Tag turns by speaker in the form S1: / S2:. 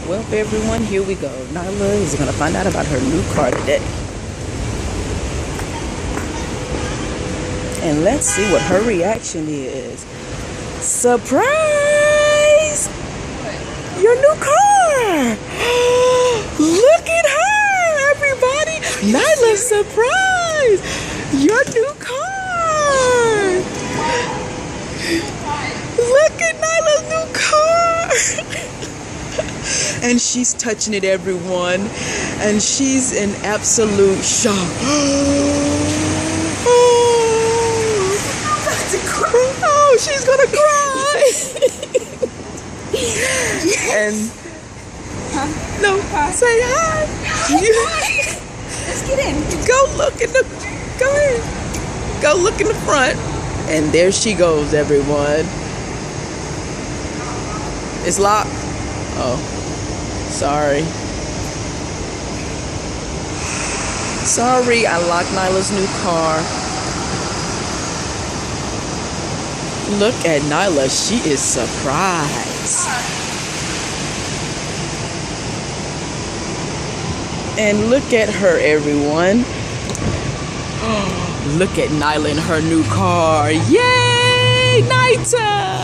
S1: Well, everyone, here we go. Nyla is going to find out about her new car today. And let's see what her reaction is. Surprise! Your new car! Look at her, everybody! Nyla, surprise! Your new car! Look at Nyla's new car! And she's touching it, everyone. And she's in absolute shock. Oh, she's gonna cry. And no, say hi.
S2: Let's get in.
S1: Go look in the. Go ahead. Go look in the front. And there she goes, everyone. It's locked. Oh, sorry. Sorry, I locked Nyla's new car. Look at Nyla, she is surprised. And look at her, everyone. Look at Nyla in her new car. Yay, nighttime!